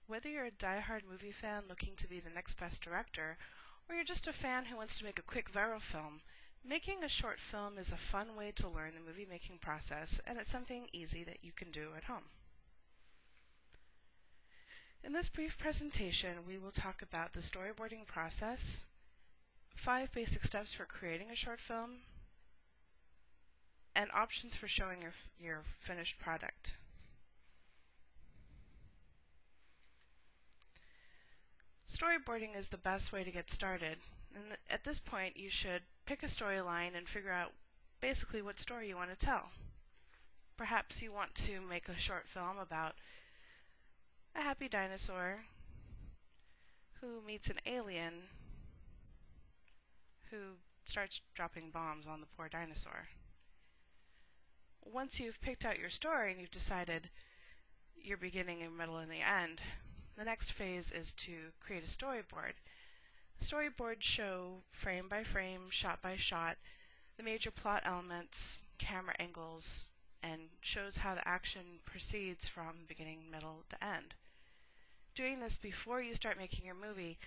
Whether you're a die-hard movie fan looking to be the next best director, or you're just a fan who wants to make a quick viral film, making a short film is a fun way to learn the movie-making process, and it's something easy that you can do at home. In this brief presentation, we will talk about the storyboarding process, 5 basic steps for creating a short film, and options for showing your finished product. Storyboarding is the best way to get started, and at this point you should pick a storyline and figure out basically what story you want to tell. Perhaps you want to make a short film about a happy dinosaur who meets an alien who starts dropping bombs on the poor dinosaur. Once you've picked out your story and you've decided your beginning and middle and the end, the next phase is to create a storyboard. Storyboards show frame by frame, shot by shot, the major plot elements, camera angles, and shows how the action proceeds from beginning, middle, to end. Doing this before you start making your movie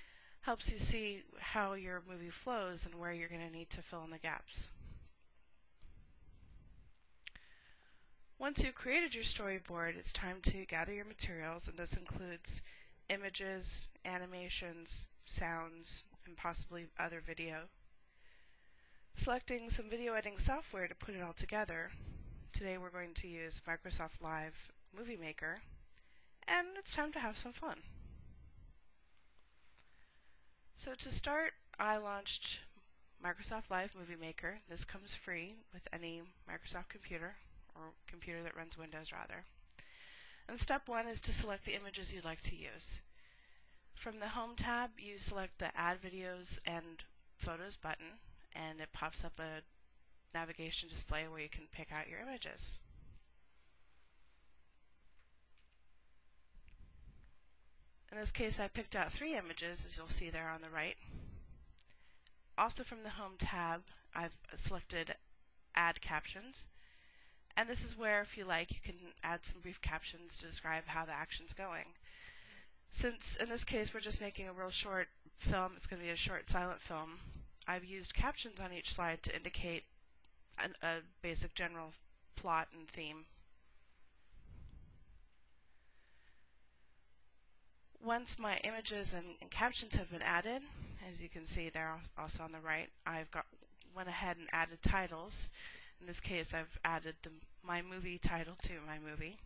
helps you see how your movie flows and where you're going to need to fill in the gaps. Once you've created your storyboard, it's time to gather your materials, and this includes images, animations, sounds, and possibly other video. Selecting some video editing software to put it all together. Today we're going to use Microsoft Live Movie Maker, and it's time to have some fun. So to start, I launched Microsoft Live Movie Maker. This comes free with any Microsoft computer, or computer that runs Windows rather. And step 1 is to select the images you'd like to use. From the Home tab, you select the Add Videos and Photos button, and it pops up a navigation display where you can pick out your images. In this case, I picked out 3 images, as you'll see there on the right. Also from the Home tab, I've selected Add Captions. And this is where, if you like, you can add some brief captions to describe how the action's going. Since, in this case, we're just making a real short film, it's going to be a short silent film, I've used captions on each slide to indicate a basic general plot and theme. Once my images and captions have been added, as you can see there also on the right, I've went ahead and added titles. In this case, I've added my movie title to my movie.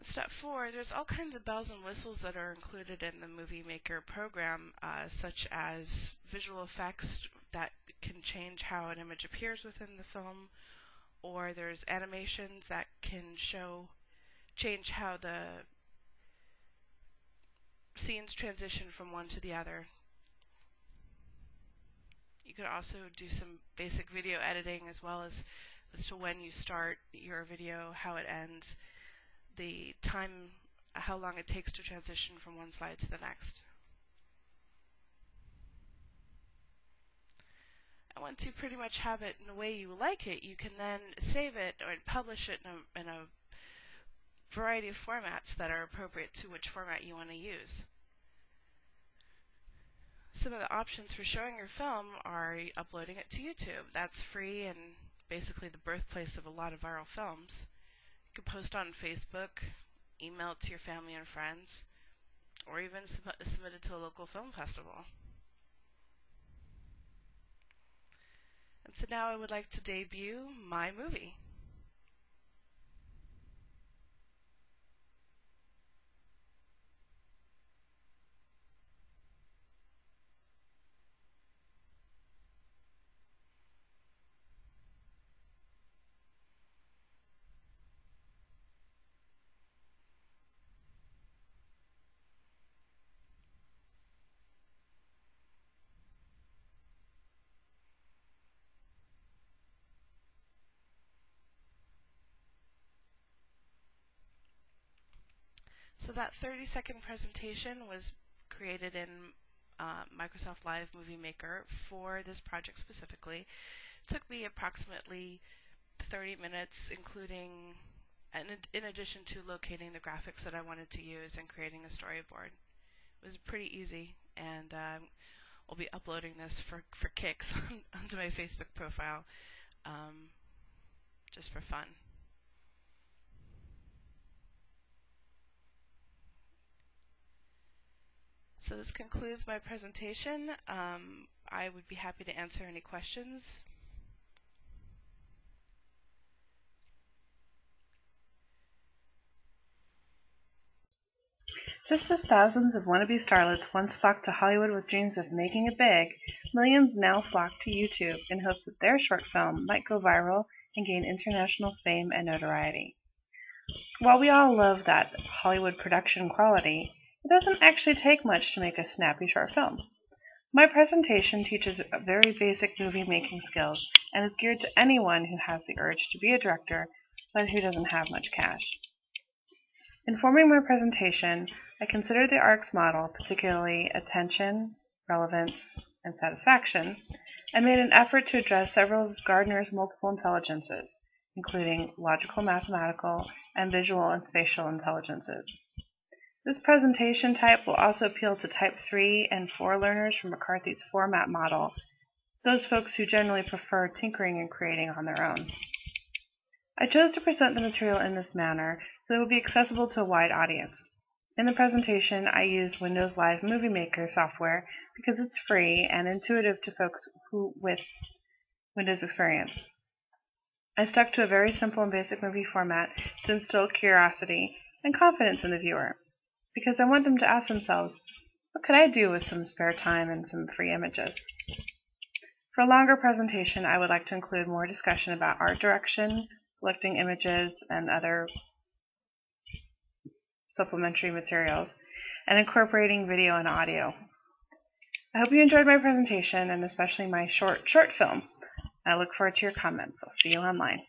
Step 4, there's all kinds of bells and whistles that are included in the Movie Maker program, such as visual effects that can change how an image appears within the film, or there's animations that can change how the scenes transition from one to the other. You could also do some basic video editing as well as to when you start your video, how it ends, the time, how long it takes to transition from one slide to the next. And once you pretty much have it in the way you like it, you can then save it or publish it in a variety of formats that are appropriate to which format you want to use. Some of the options for showing your film are uploading it to YouTube. That's free and basically the birthplace of a lot of viral films. You can post on Facebook, email it to your family and friends, or even submit it to a local film festival. And so now I would like to debut my movie. So that 30-second presentation was created in Microsoft Live Movie Maker for this project specifically. It took me approximately 30 minutes, including, in addition to locating the graphics that I wanted to use and creating a storyboard. It was pretty easy, and I'll be uploading this for kicks onto my Facebook profile, just for fun. So this concludes my presentation. I would be happy to answer any questions. Just as thousands of wannabe starlets once flocked to Hollywood with dreams of making it big, millions now flock to YouTube in hopes that their short film might go viral and gain international fame and notoriety. While we all love that Hollywood production quality, it doesn't actually take much to make a snappy short film. My presentation teaches very basic movie making skills and is geared to anyone who has the urge to be a director but who doesn't have much cash. In forming my presentation, I considered the ARCS model, particularly attention, relevance, and satisfaction, and made an effort to address several of Gardner's multiple intelligences, including logical, mathematical, and visual and spatial intelligences. This presentation type will also appeal to Type 3 and 4 learners from McCarthy's format model, those folks who generally prefer tinkering and creating on their own. I chose to present the material in this manner so it would be accessible to a wide audience. In the presentation, I used Windows Live Movie Maker software because it's free and intuitive to folks with Windows experience. I stuck to a very simple and basic movie format to instill curiosity and confidence in the viewer, because I want them to ask themselves, what could I do with some spare time and some free images? For a longer presentation, I would like to include more discussion about art direction, selecting images, and other supplementary materials, and incorporating video and audio. I hope you enjoyed my presentation, and especially my short film. I look forward to your comments. I'll see you online.